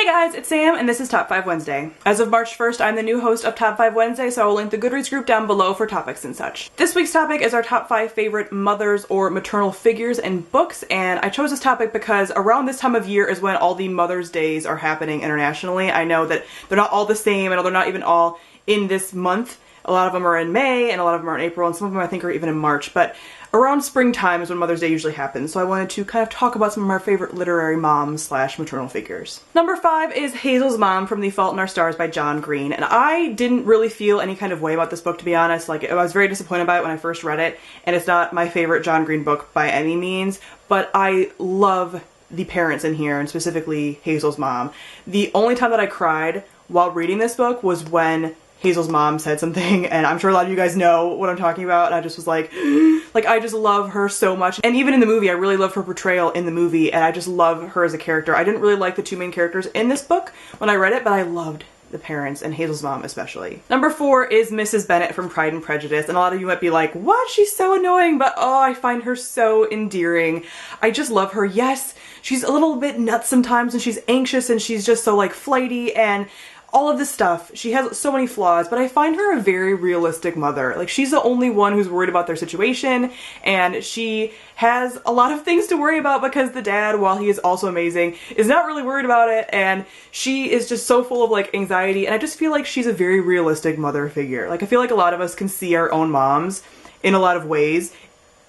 guys, it's Sam and this is Top 5 Wednesday. As of March 1st, I'm the new host of Top 5 Wednesday, so I will link the Goodreads group down below for topics and such. This week's topic is our top 5 favorite mothers or maternal figures in books, and I chose this topic because around this time of year is when all the Mother's Days are happening internationally. I know that they're not all the same, and they're not even all in this month. A lot of them are in May, and a lot of them are in April, and some of them I think are even in March, but around springtime is when Mother's Day usually happens, so I wanted to kind of talk about some of our favorite literary moms slash maternal figures. Number 5 is Hazel's mom from The Fault in Our Stars by John Green, and I didn't really feel any kind of way about this book, to be honest. Like, I was very disappointed by it when I first read it, and it's not my favorite John Green book by any means, but I love the parents in here, and specifically Hazel's mom. The only time that I cried while reading this book was when Hazel's mom said something, and I'm sure a lot of you guys know what I'm talking about, and I just was like, I just love her so much. And even in the movie, I really love her portrayal in the movie, and I just love her as a character. I didn't really like the two main characters in this book when I read it, but I loved the parents, and Hazel's mom especially. Number 4 is Mrs. Bennet from Pride and Prejudice, and a lot of you might be like, what? She's so annoying, but oh, I find her so endearing. I just love her. Yes, she's a little bit nuts sometimes, and she's anxious, and she's just so like flighty, and all of this stuff. She has so many flaws, but I find her a very realistic mother. Like, she's the only one who's worried about their situation, and she has a lot of things to worry about because the dad, while he is also amazing, is not really worried about it, and she is just so full of like anxiety, and I just feel like she's a very realistic mother figure. Like, I feel like a lot of us can see our own moms in a lot of ways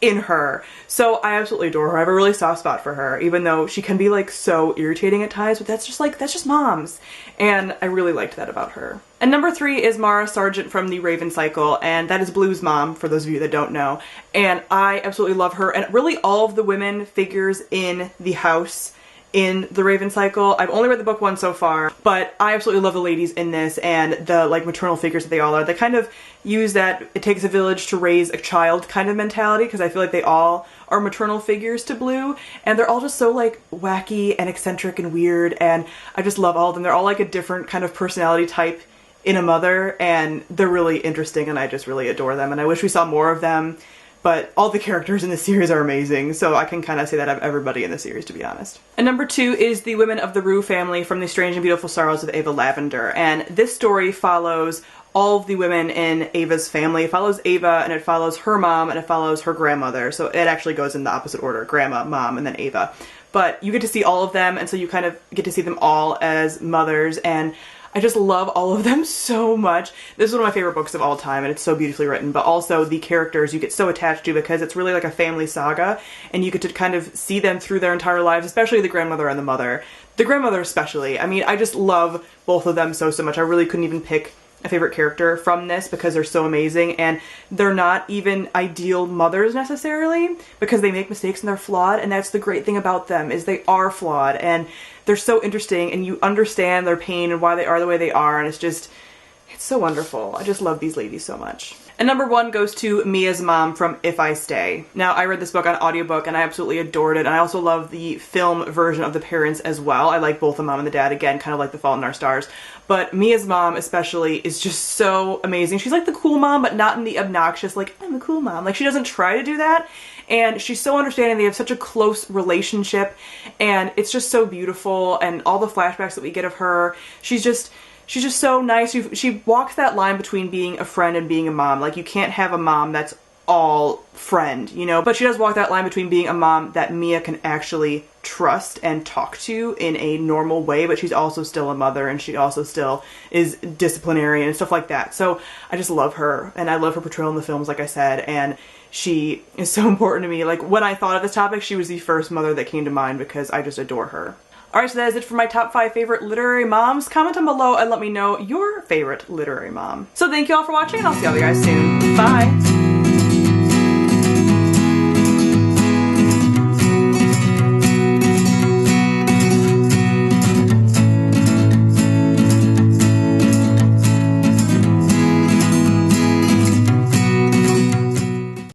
in her. So I absolutely adore her. I have a really soft spot for her, even though she can be like so irritating at times, but that's just moms. And I really liked that about her. And number 3 is Mara Sargent from The Raven Cycle, and that is Blue's mom, for those of you that don't know. And I absolutely love her, and really all of the women figures in the house in The Raven Cycle. I've only read the book once so far, but I absolutely love the ladies in this and the like maternal figures that they all are. They kind of use that it takes a village to raise a child kind of mentality, because I feel like they all are maternal figures to Blue, and they're all just so like wacky and eccentric and weird, and I just love all of them. They're all like a different kind of personality type in a mother, and they're really interesting, and I just really adore them, and I wish we saw more of them. But all the characters in this series are amazing, so I can kind of say that of everybody in the series, to be honest. And number 2 is The Women of the Rue Family from The Strange and Beautiful Sorrows of Ava Lavender, and this story follows all of the women in Ava's family. It follows Ava, and it follows her mom, and it follows her grandmother, so it actually goes in the opposite order: grandma, mom, and then Ava. But you get to see all of them, and so you kind of get to see them all as mothers, and I just love all of them so much. This is one of my favorite books of all time, and it's so beautifully written, but also the characters you get so attached to because it's really like a family saga, and you get to kind of see them through their entire lives, especially the grandmother and the mother. The grandmother especially. I mean, I just love both of them so much. I really couldn't even pick a favorite character from this because they're so amazing, and they're not even ideal mothers necessarily because they make mistakes and they're flawed, and that's the great thing about them, is they are flawed, and they're so interesting, and you understand their pain and why they are the way they are, and it's so wonderful. I just love these ladies so much. And number 1 goes to Mia's mom from If I Stay. Now, I read this book on audiobook and I absolutely adored it, and I also love the film version of the parents as well. I like both the mom and the dad, again, kind of like The Fault in Our Stars. But Mia's mom especially is just so amazing. She's like the cool mom, but not in the obnoxious, like, I'm a cool mom. Like, she doesn't try to do that. And she's so understanding. They have such a close relationship, and it's just so beautiful, and all the flashbacks that we get of her, she's just so nice. She walks that line between being a friend and being a mom. Like, you can't have a mom that's all friend, you know? But she does walk that line between being a mom that Mia can actually trust and talk to in a normal way, but she's also still a mother, and she also still is disciplinarian and stuff like that. So I just love her, and I love her portrayal in the films, like I said, and she is so important to me. Like, when I thought of this topic, she was the first mother that came to mind because I just adore her. Alright, so that is it for my top 5 favorite literary moms. Comment down below and let me know your favorite literary mom. So thank you all for watching, and I'll see all you guys soon. Bye!